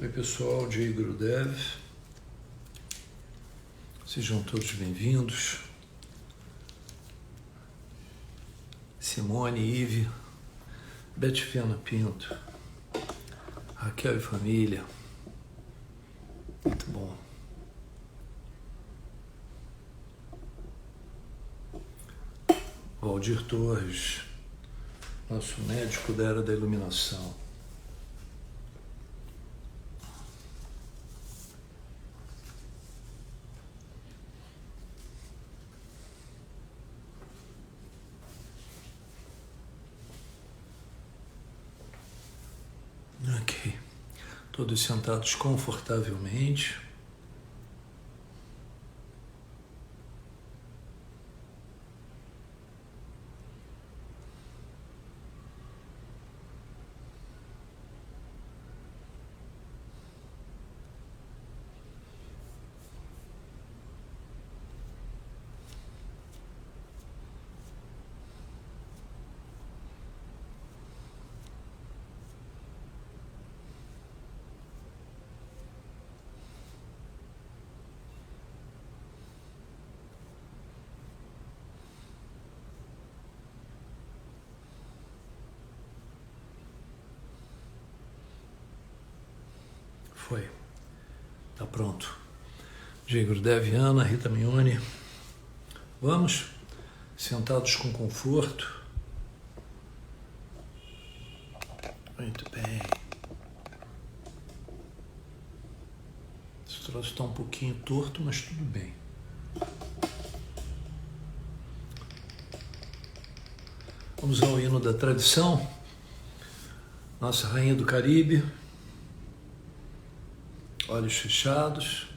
Oi pessoal, Jai Gurudev, sejam todos bem-vindos. Simone, Ive, Betifiana Pinto, Raquel e família, muito bom. Valdir Torres, nosso médico da Era da Iluminação. Ok, todos sentados confortavelmente. Foi. Tá pronto. Jai Gurudev, Ana, Rita Mione. Vamos? Sentados com conforto. Muito bem. Esse troço está um pouquinho torto, mas tudo bem. Vamos ao hino da tradição. Nossa Rainha do Caribe. Olhos fechados.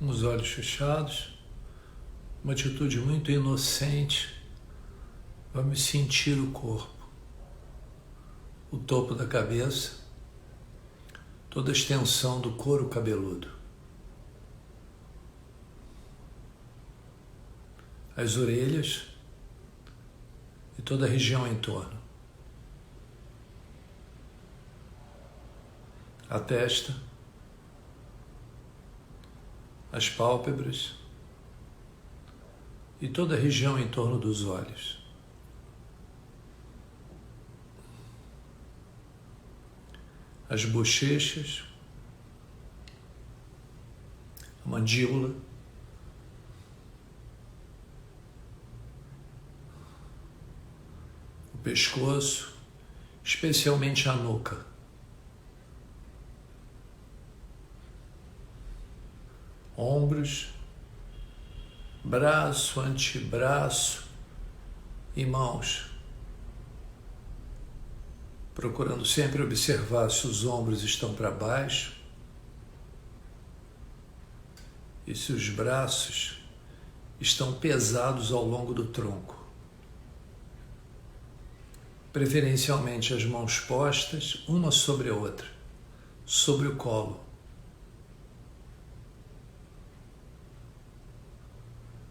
com os olhos fechados, uma atitude muito inocente. Vamos sentir o corpo, o topo da cabeça, toda a extensão do couro cabeludo, as orelhas e toda a região em torno, a testa, as pálpebras e toda a região em torno dos olhos. As bochechas, a mandíbula, o pescoço, especialmente a nuca, ombros, braço, antebraço e mãos, procurando sempre observar se os ombros estão para baixo e se os braços estão pesados ao longo do tronco. Preferencialmente as mãos postas, uma sobre a outra, sobre o colo.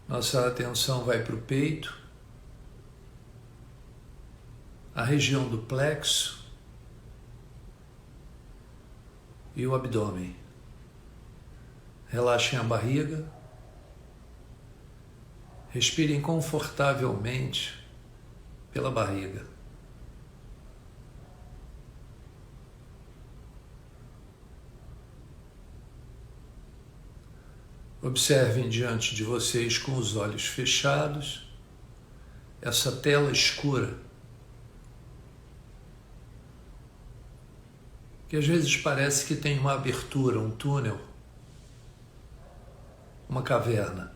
Nossa atenção vai para o peito, a região do plexo e o abdômen. Relaxem a barriga, respirem confortavelmente pela barriga. Observem diante de vocês com os olhos fechados essa tela escura que às vezes parece que tem uma abertura, um túnel, uma caverna.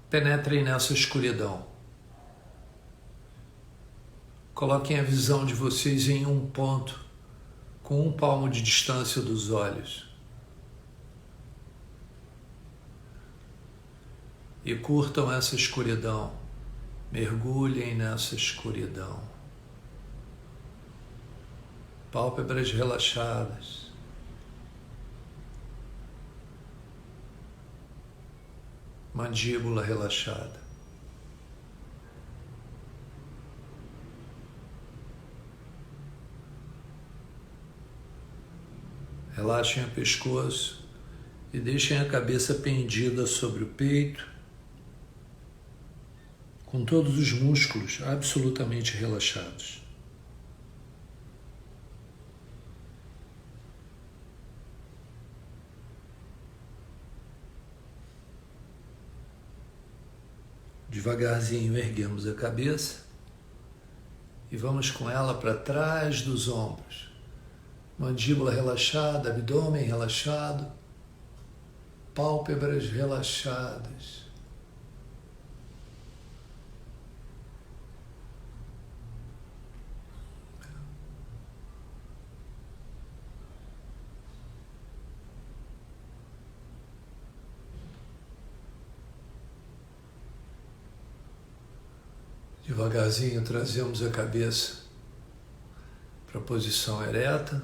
Penetrem nessa escuridão. Coloquem a visão de vocês em um ponto, com um palmo de distância dos olhos. E curtam essa escuridão. Mergulhem nessa escuridão. Pálpebras relaxadas. Mandíbula relaxada. Relaxem o pescoço e deixem a cabeça pendida sobre o peito, com todos os músculos absolutamente relaxados. Devagarzinho erguemos a cabeça e vamos com ela para trás dos ombros. Mandíbula relaxada, abdômen relaxado, pálpebras relaxadas. Devagarzinho trazemos a cabeça para a posição ereta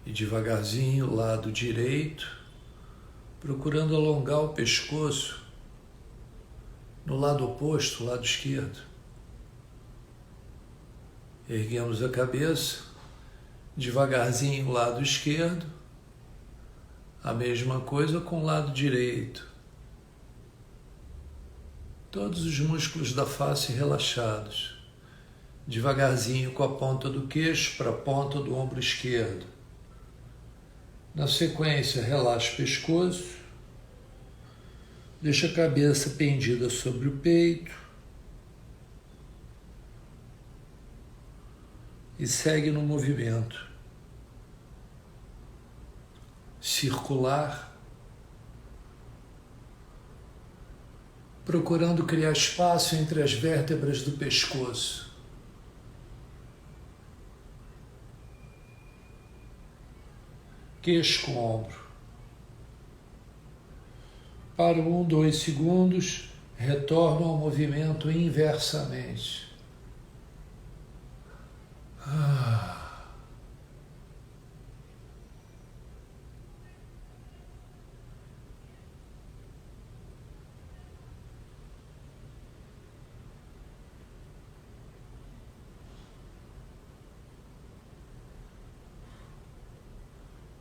e devagarzinho lado direito, procurando alongar o pescoço no lado oposto, lado esquerdo. Erguemos a cabeça, devagarzinho lado esquerdo, a mesma coisa com o lado direito. Todos os músculos da face relaxados, devagarzinho com a ponta do queixo para a ponta do ombro esquerdo. Na sequência, relaxa o pescoço, deixa a cabeça pendida sobre o peito e segue no movimento circular, procurando criar espaço entre as vértebras do pescoço. queixo com ombro. Para 1, 2 segundos, retorno ao movimento inversamente.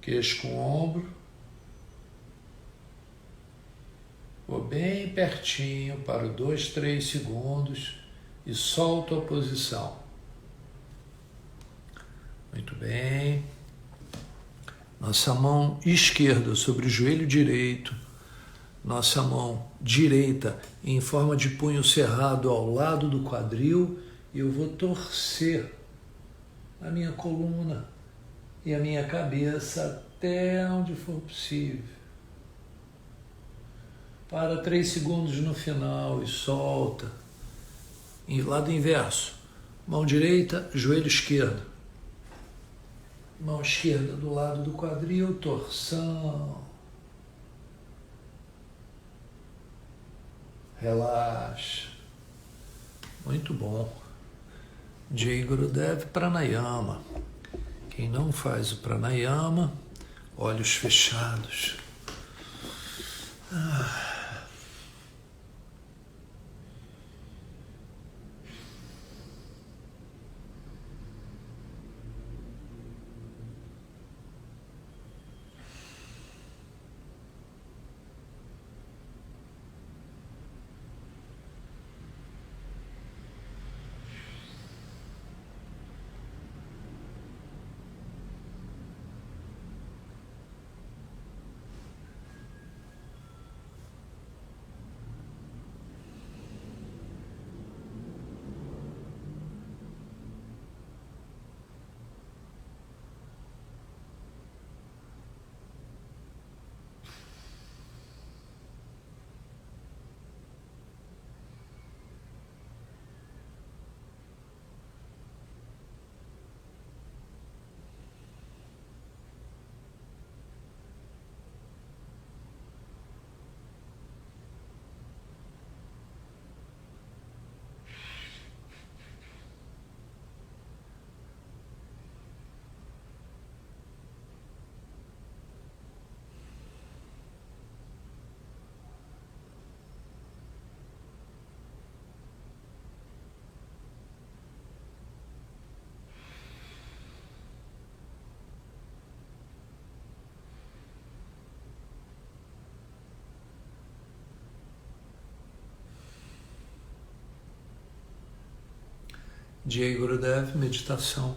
Queixo com ombro. Vou bem pertinho para 2, 3 segundos e solto a posição. Muito bem. Nossa mão esquerda sobre o joelho direito. Nossa mão direita em forma de punho cerrado ao lado do quadril. E eu vou torcer a minha coluna e a minha cabeça até onde for possível. Para 3 segundos no final e solta. Em lado inverso. Mão direita, joelho esquerdo. Mão esquerda do lado do quadril, torção. Relaxa. Muito bom. Jai Gurudev Pranayama. Quem não faz o Pranayama, olhos fechados. Jai Gurudev, meditação.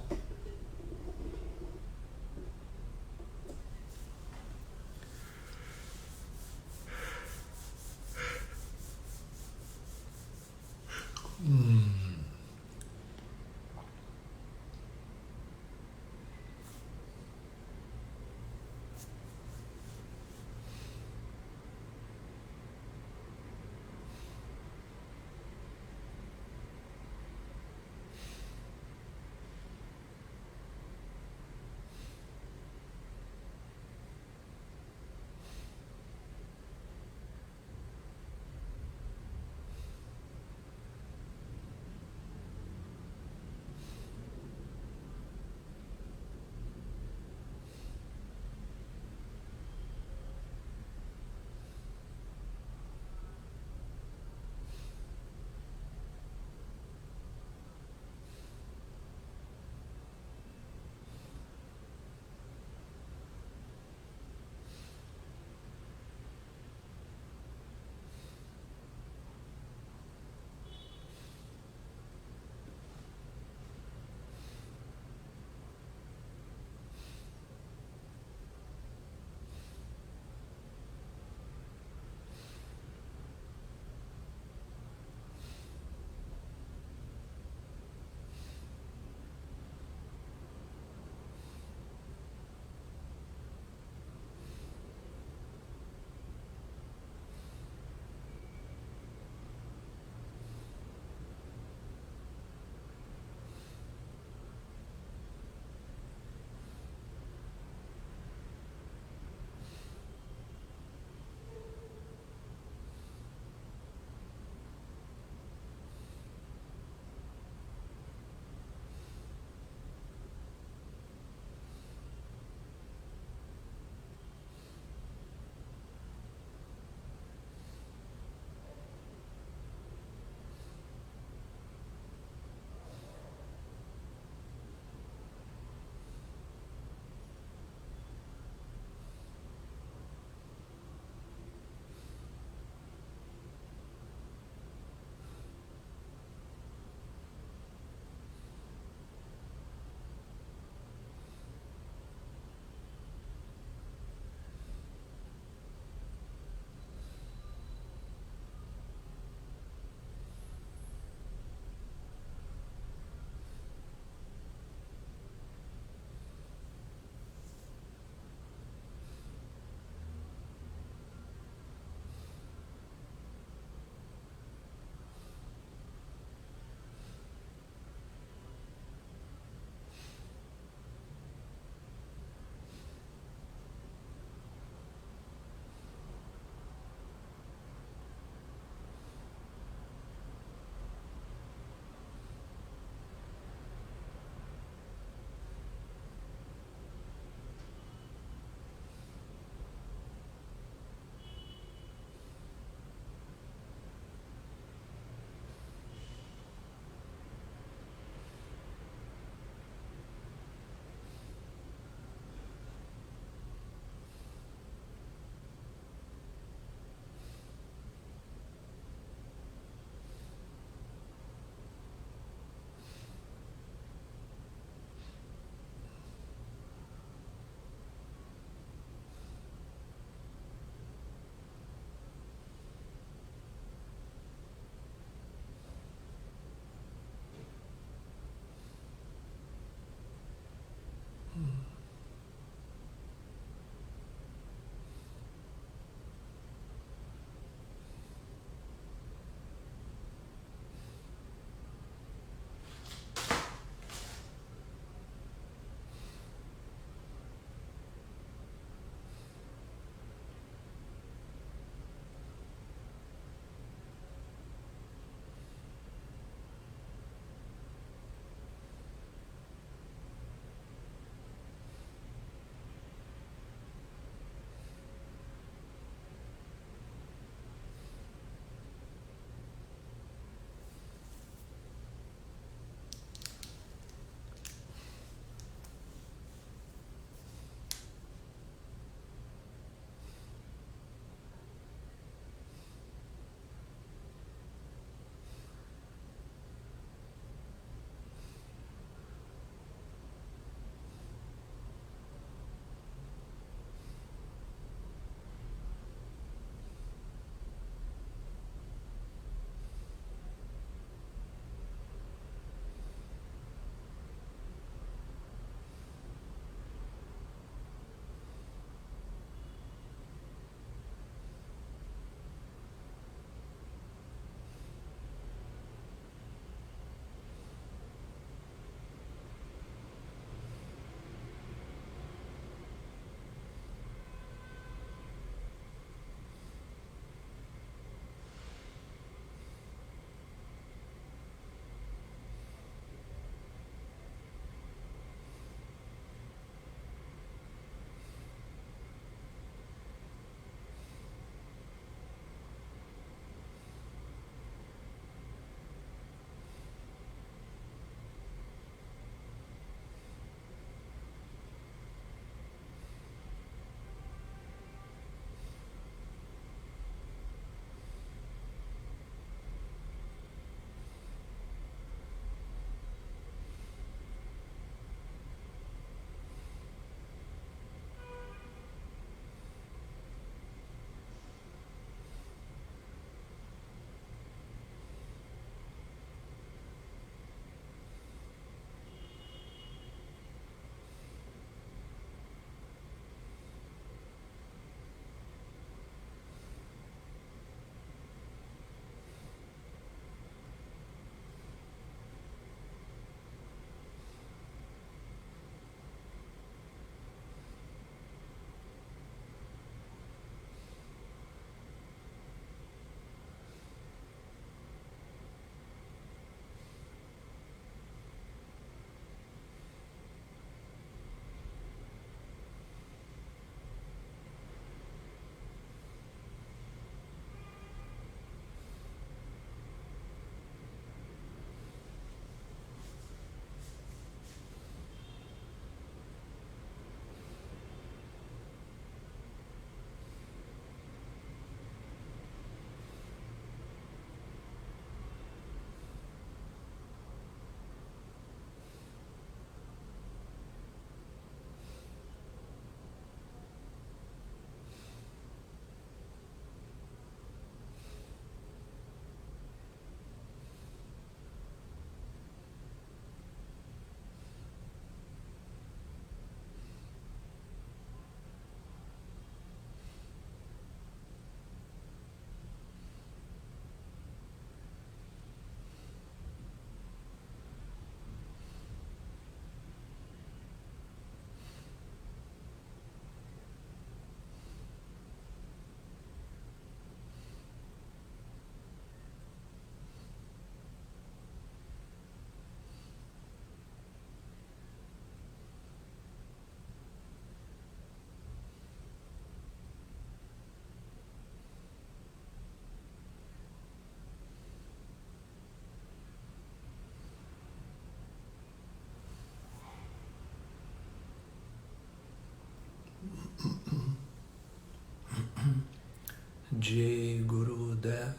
Jai Gurudev.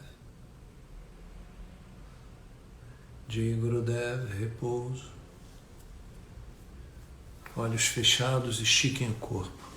Jai Gurudev, repouso. Olhos fechados, estiquem o corpo.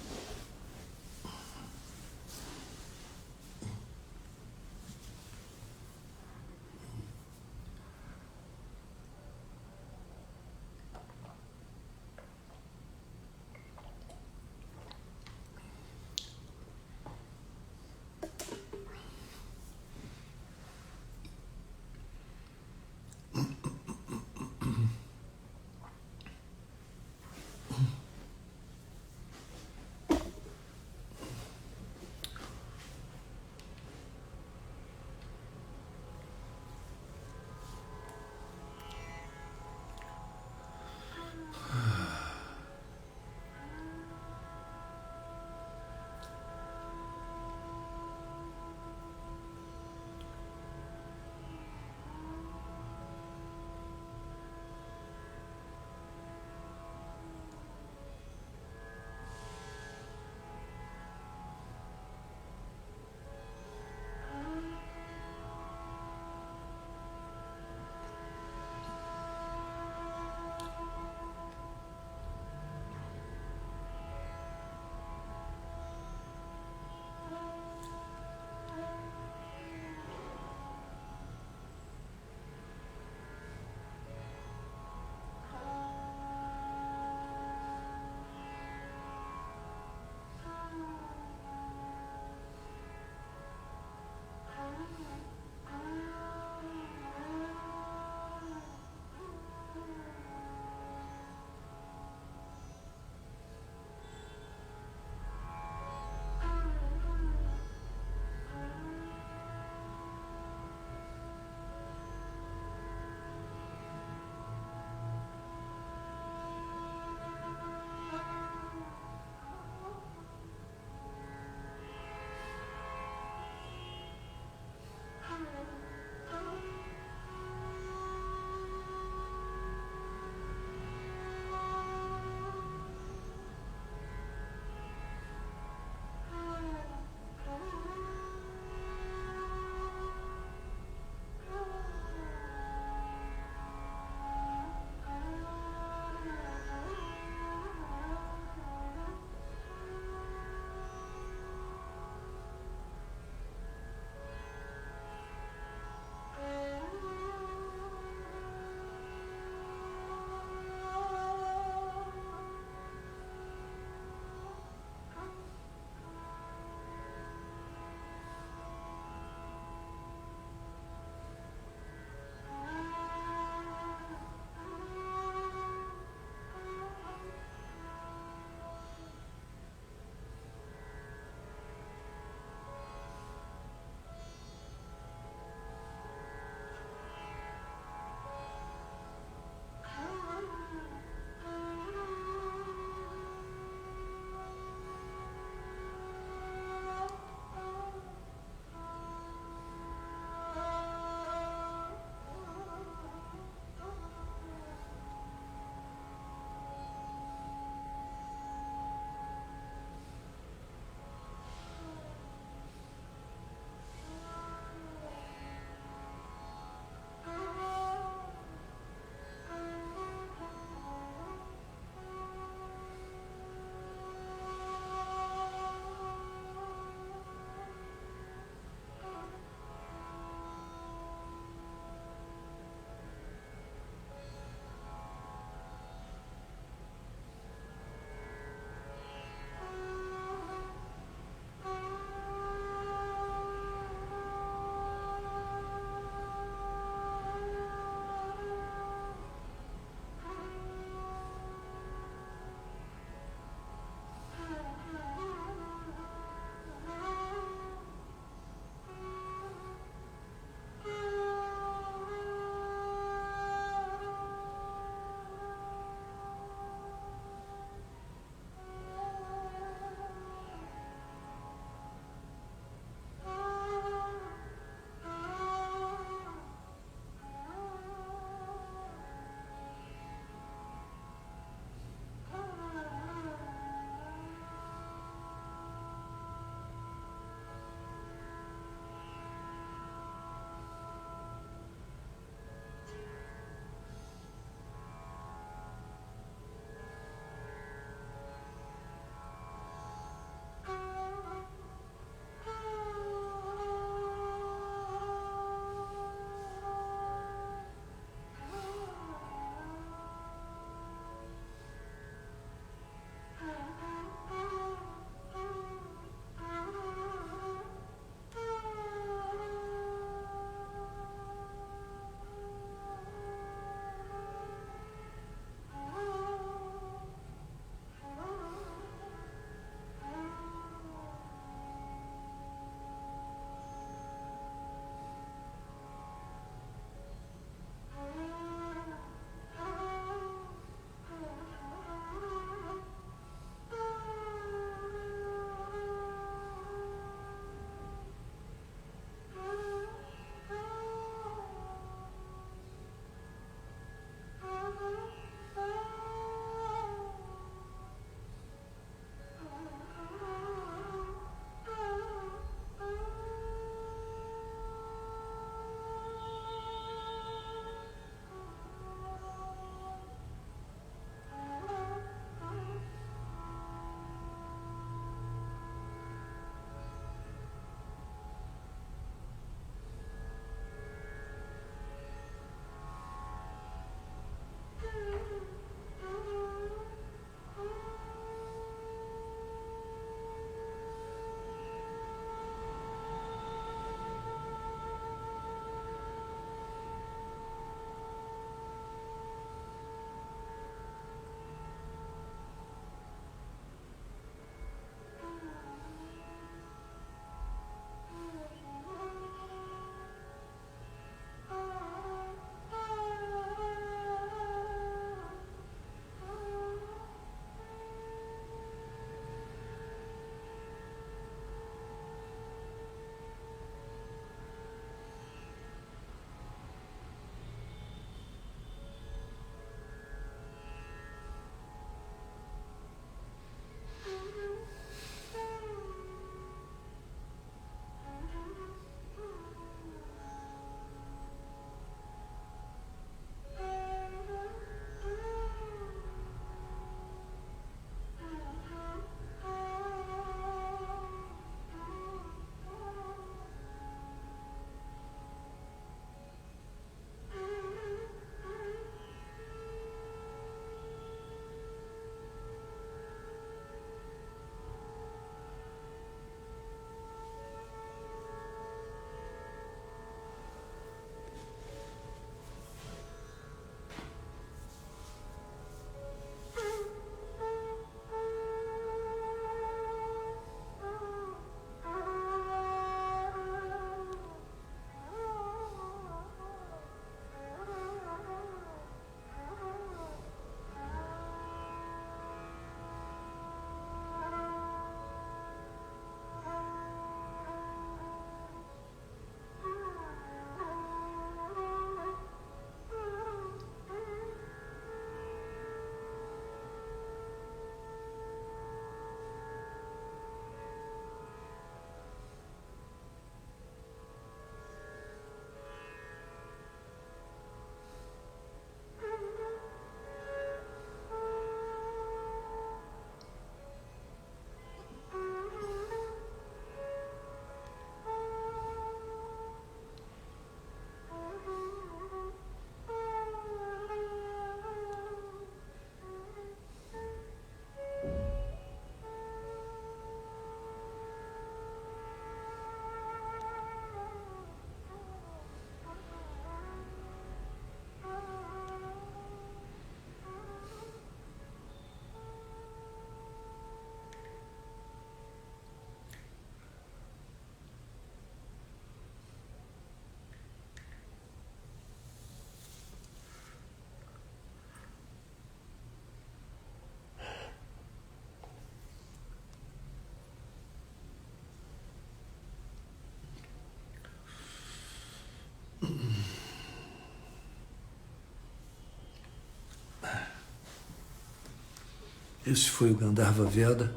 Esse foi o Gandharva Veda,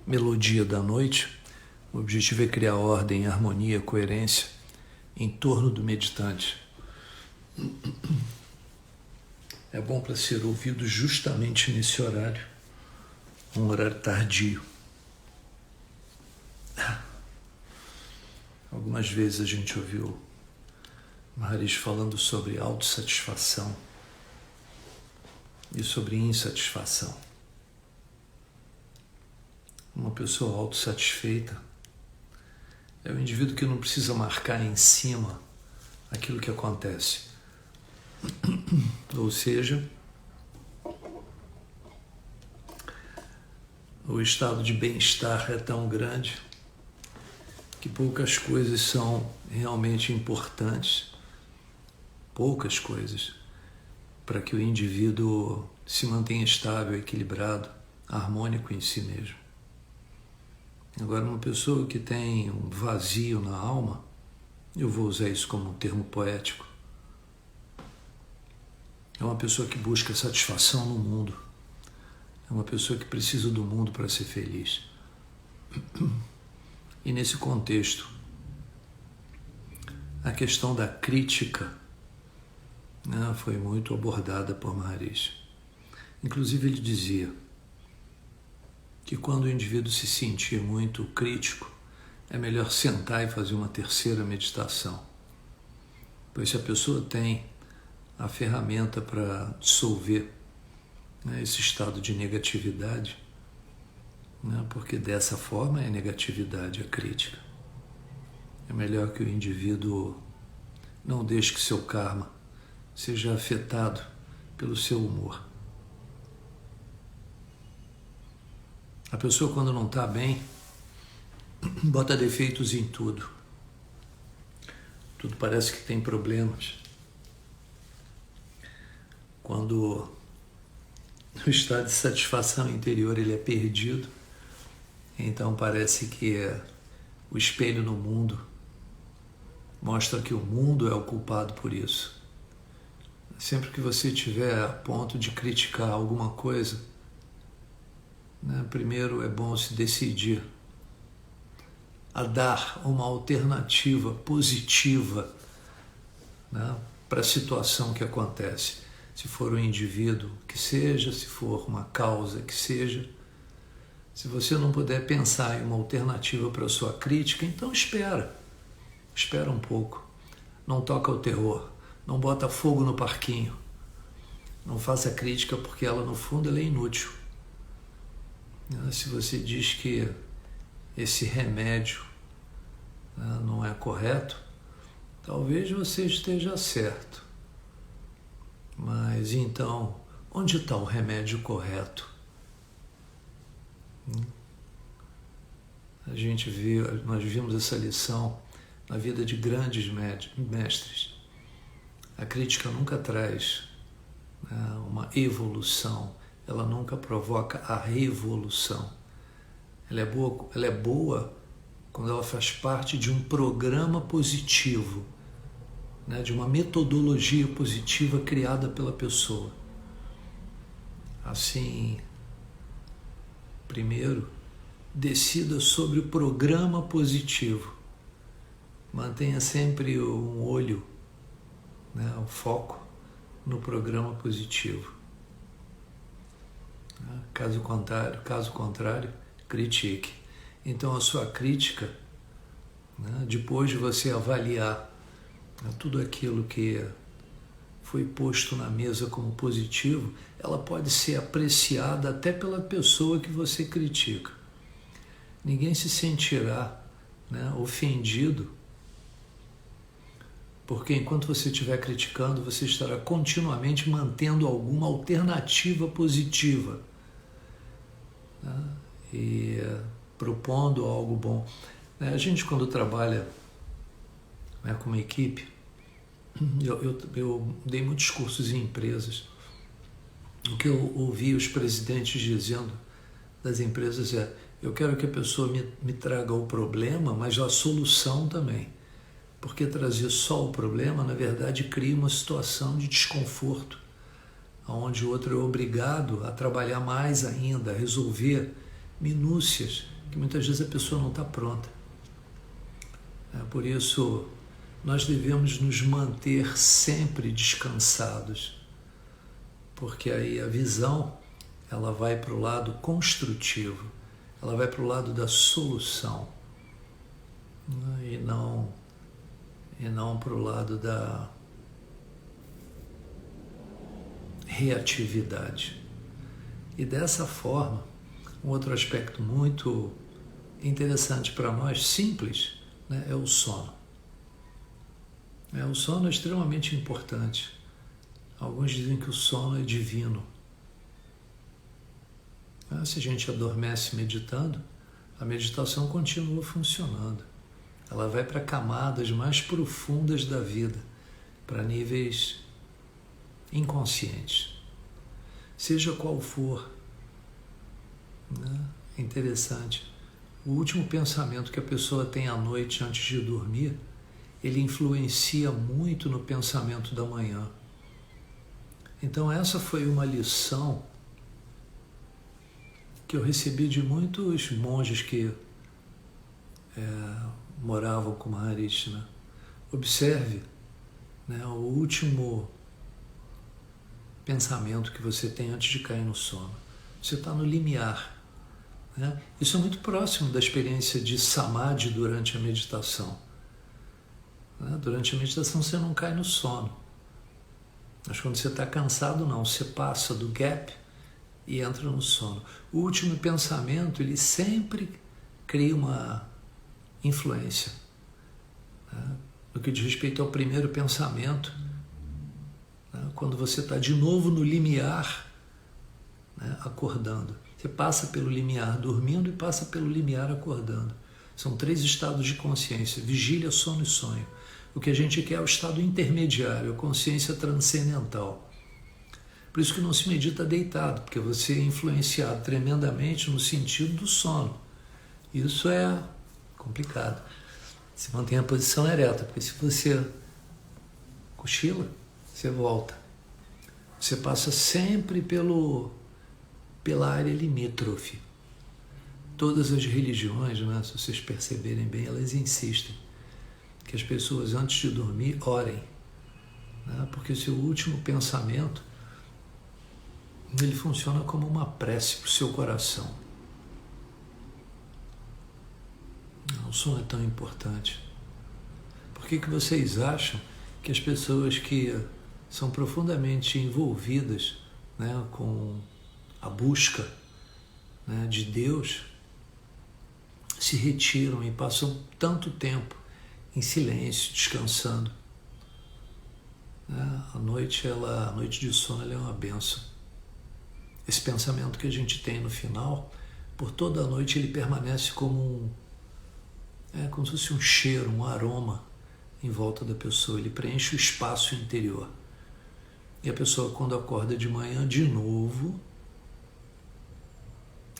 Melodia da Noite. O objetivo é criar ordem, harmonia, coerência em torno do meditante. É bom para ser ouvido justamente nesse horário, um horário tardio. Algumas vezes a gente ouviu Maharishi falando sobre autossatisfação e sobre insatisfação. Uma pessoa autossatisfeita é o indivíduo que não precisa marcar em cima aquilo que acontece. Ou seja, o estado de bem-estar é tão grande que poucas coisas são realmente importantes, poucas coisas, para que o indivíduo se mantenha estável, equilibrado, harmônico em si mesmo. Agora, uma pessoa que tem um vazio na alma, eu vou usar isso como um termo poético, é uma pessoa que busca satisfação no mundo, é uma pessoa que precisa do mundo para ser feliz. E nesse contexto, a questão da crítica foi muito abordada por Maharishi. Inclusive ele dizia que quando o indivíduo se sentir muito crítico, é melhor sentar e fazer uma terceira meditação. Pois se a pessoa tem a ferramenta para dissolver esse estado de negatividade, porque dessa forma é negatividade, a crítica. É melhor que o indivíduo não deixe que seu karma seja afetado pelo seu humor. A pessoa, quando não está bem, bota defeitos em tudo. Tudo parece que tem problemas. Quando o estado de satisfação interior ele é perdido, então parece que o espelho no mundo mostra que o mundo é o culpado por isso. Sempre que você estiver a ponto de criticar alguma coisa, primeiro é bom se decidir a dar uma alternativa positiva para a situação que acontece. Se for um indivíduo que seja, se for uma causa que seja. Se você não puder pensar em uma alternativa para a sua crítica, então espera um pouco. Não toca o terror, não bota fogo no parquinho. Não faça crítica porque ela, no fundo, ela é inútil. Se você diz que esse remédio não é correto, talvez você esteja certo. Mas então, onde está o remédio correto? Nós vimos essa lição na vida de grandes mestres. A crítica nunca traz uma evolução, ela nunca provoca a revolução. Ela é boa quando ela faz parte de um programa positivo, de uma metodologia positiva criada pela pessoa. Assim, primeiro, decida sobre o programa positivo. Mantenha sempre um olho, um foco no programa positivo. Caso contrário, critique. Então a sua crítica, depois de você avaliar tudo aquilo que foi posto na mesa como positivo, ela pode ser apreciada até pela pessoa que você critica. Ninguém se sentirá ofendido, porque enquanto você estiver criticando, você estará continuamente mantendo alguma alternativa positiva e propondo algo bom. A gente, quando trabalha com uma equipe, eu dei muitos cursos em empresas. O que eu ouvi os presidentes dizendo das empresas é: eu quero que a pessoa me traga o problema, mas a solução também. Porque trazer só o problema, na verdade, cria uma situação de desconforto, onde o outro é obrigado a trabalhar mais ainda, a resolver minúcias que muitas vezes a pessoa não está pronta. Por isso, nós devemos nos manter sempre descansados, porque aí a visão ela vai para o lado construtivo, ela vai para o lado da solução, e não para o lado da reatividade. E dessa forma, um outro aspecto muito interessante para nós, simples, né, é o sono. O sono é extremamente importante. Alguns dizem que o sono é divino. Se a gente adormece meditando, a meditação continua funcionando. Ela vai para camadas mais profundas da vida, para níveis inconscientes. Seja qual for, né? É interessante. O último pensamento que a pessoa tem à noite antes de dormir, ele influencia muito no pensamento da manhã. Então essa foi uma lição que eu recebi de muitos monges que moravam com Maharishi, né? Observe, né, o último pensamento que você tem antes de cair no sono. Você está no limiar. Né? Isso é muito próximo da experiência de samadhi durante a meditação. Né? Durante a meditação você não cai no sono. Mas quando você está cansado, não. Você passa do gap e entra no sono. O último pensamento, ele sempre cria uma influência. Né? No que diz respeito ao primeiro pensamento, né? Quando você está de novo no limiar, né? Acordando. Você passa pelo limiar dormindo e passa pelo limiar acordando. São 3 estados de consciência: vigília, sono e sonho. O que a gente quer é o estado intermediário, a consciência transcendental. Por isso que não se medita deitado, porque você é influenciado tremendamente no sentido do sono. Isso é complicado. Se mantém a posição ereta, porque se você cochila, você volta. Você passa sempre pela área limítrofe. Todas as religiões, né, se vocês perceberem bem, elas insistem que as pessoas antes de dormir orem, né, porque o seu último pensamento ele funciona como uma prece para o seu coração. O sono é tão importante. Por que vocês acham que as pessoas que são profundamente envolvidas, né, com a busca, né, de Deus se retiram e passam tanto tempo em silêncio, descansando? A noite de sono ela é uma bênção. Esse pensamento que a gente tem no final, por toda a noite ele permanece como como se fosse um cheiro, um aroma em volta da pessoa. Ele preenche o espaço interior. E a pessoa, quando acorda de manhã de novo,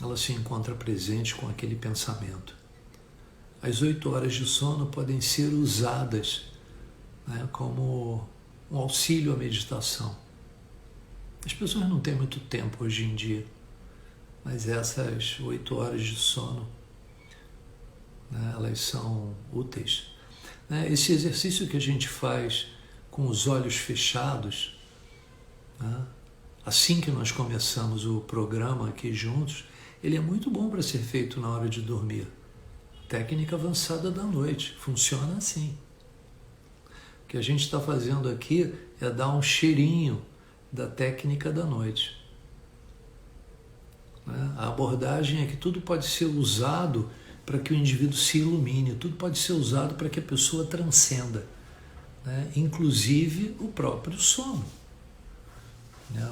ela se encontra presente com aquele pensamento. As 8 horas de sono podem ser usadas, né, como um auxílio à meditação. As pessoas não têm muito tempo hoje em dia, mas essas 8 horas de sono, né, elas são úteis. Né? Esse exercício que a gente faz com os olhos fechados, né, assim que nós começamos o programa aqui juntos, ele é muito bom para ser feito na hora de dormir. Técnica avançada da noite, funciona assim. O que a gente está fazendo aqui é dar um cheirinho da técnica da noite. Né? A abordagem é que tudo pode ser usado para que o indivíduo se ilumine, tudo pode ser usado para que a pessoa transcenda, né? Inclusive o próprio sono.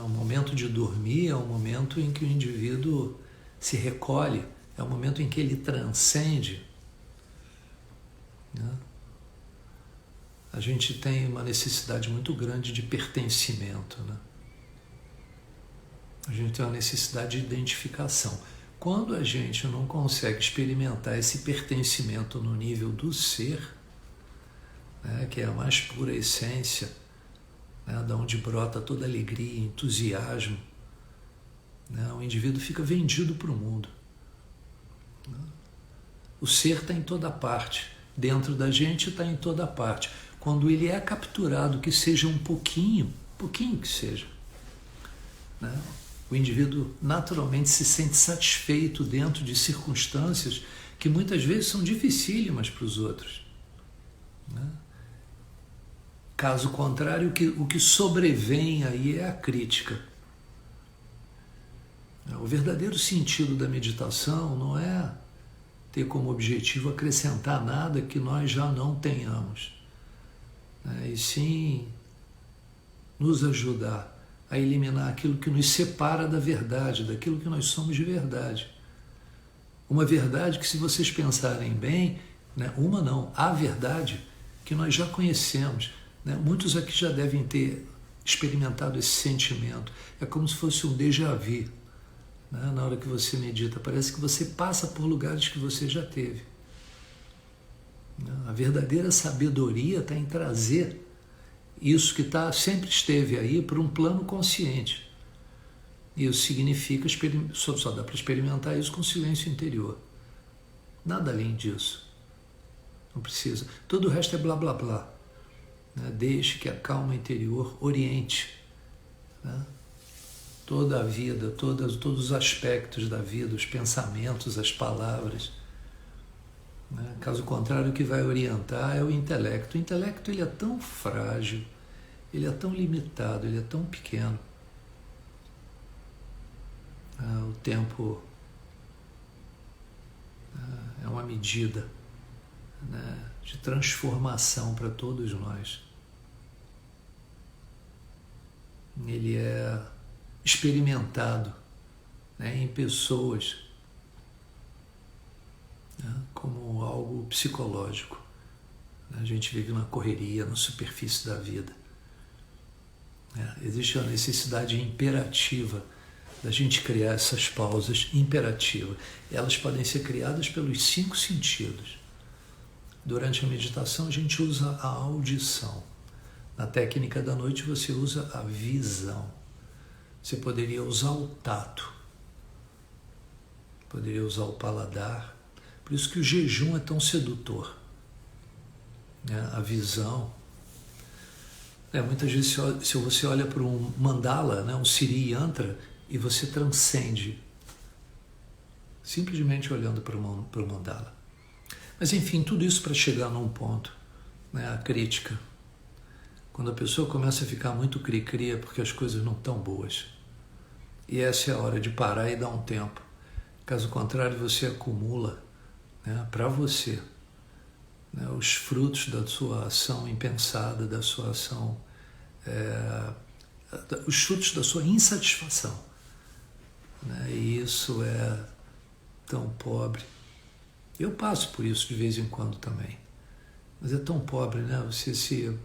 O momento de dormir é um momento em que o indivíduo se recolhe, é o momento em que ele transcende. Né? A gente tem uma necessidade muito grande de pertencimento. Né? A gente tem uma necessidade de identificação. Quando a gente não consegue experimentar esse pertencimento no nível do ser, né, que é a mais pura essência, né, da onde brota toda alegria, entusiasmo, né, o indivíduo fica vendido para o mundo. O ser está em toda parte, dentro da gente está em toda parte. Quando ele é capturado, que seja um pouquinho que seja, né, o indivíduo naturalmente se sente satisfeito dentro de circunstâncias que muitas vezes são dificílimas para os outros, né? Caso contrário, o que sobrevém aí é a crítica. O verdadeiro sentido da meditação não é ter como objetivo acrescentar nada que nós já não tenhamos, né? E sim nos ajudar a eliminar aquilo que nos separa da verdade, daquilo que nós somos de verdade. Uma verdade que, se vocês pensarem bem, né, a verdade que nós já conhecemos, né? Muitos aqui já devem ter experimentado esse sentimento. É como se fosse um déjà vu, né? Na hora que você medita, parece que você passa por lugares que você já teve. A verdadeira sabedoria está em trazer isso que sempre esteve aí para um plano consciente. Isso significa, só dá para experimentar isso com silêncio interior. Nada além disso. Não precisa. Todo o resto é blá blá blá. Né? Deixe que a calma interior oriente, né, toda a vida, todos os aspectos da vida, os pensamentos, as palavras. Né? Caso contrário, o que vai orientar é o intelecto. O intelecto, ele é tão frágil, ele é tão limitado, ele é tão pequeno. O tempo é uma medida, né, de transformação para todos nós. Ele é experimentado, né, em pessoas, né, como algo psicológico. A gente vive na correria, na superfície da vida. Existe a necessidade imperativa da gente criar essas pausas imperativas. Elas podem ser criadas pelos 5 sentidos. Durante a meditação, a gente usa a audição. Na técnica da noite, você usa a visão. Você poderia usar o tato. Poderia usar o paladar. Por isso que o jejum é tão sedutor. A visão. Muitas vezes, se você olha para um mandala, né, um Siri Yantra, e você transcende, simplesmente olhando para o mandala. Mas, enfim, tudo isso para chegar num ponto, né, a crítica. Quando a pessoa começa a ficar muito cri-cri é porque as coisas não estão boas. E essa é a hora de parar e dar um tempo. Caso contrário, você acumula, né, para você, né, os frutos da sua ação impensada, da sua ação, os frutos da sua insatisfação. Né, e isso é tão pobre. Eu passo por isso de vez em quando também. Mas é tão pobre, né? Você se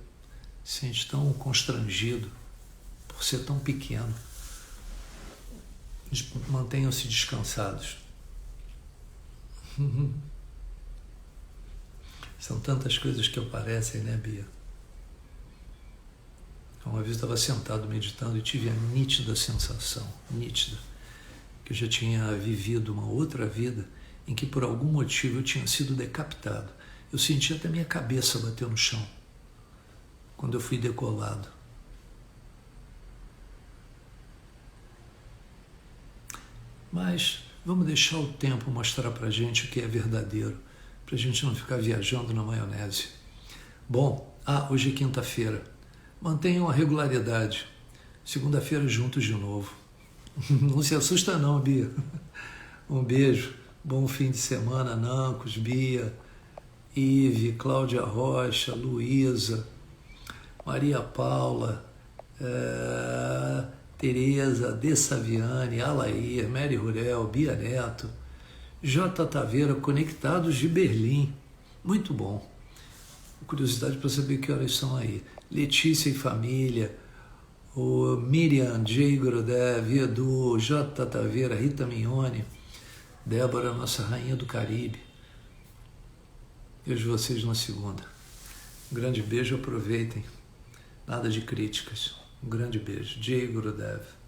sente tão constrangido por ser tão pequeno. Mantenham-se descansados. São tantas coisas que aparecem, né, Bia? Uma vez eu estava sentado meditando e tive a nítida sensação, que eu já tinha vivido uma outra vida em que por algum motivo eu tinha sido decapitado. Eu senti até minha cabeça bater no chão quando eu fui decolado. Mas vamos deixar o tempo mostrar para a gente o que é verdadeiro, para a gente não ficar viajando na maionese. Bom, hoje é quinta-feira. Mantenham a regularidade. Segunda-feira juntos de novo. Não se assusta não, Bia. Um beijo. Bom fim de semana, Nancos, Bia, Ive, Cláudia Rocha, Luísa, Maria Paula, Tereza, De Saviani, Alair, Mary Rurel, Bia Neto, J. Taveira, conectados de Berlim. Muito bom. Curiosidade para saber que horas são aí. Letícia e família, o Miriam, J. Gurudev, Edu, J. Taveira, Rita Mignone, Débora, nossa rainha do Caribe. Vejo vocês na segunda. Um grande beijo, aproveitem. Nada de críticas. Um grande beijo. Jai Gurudev.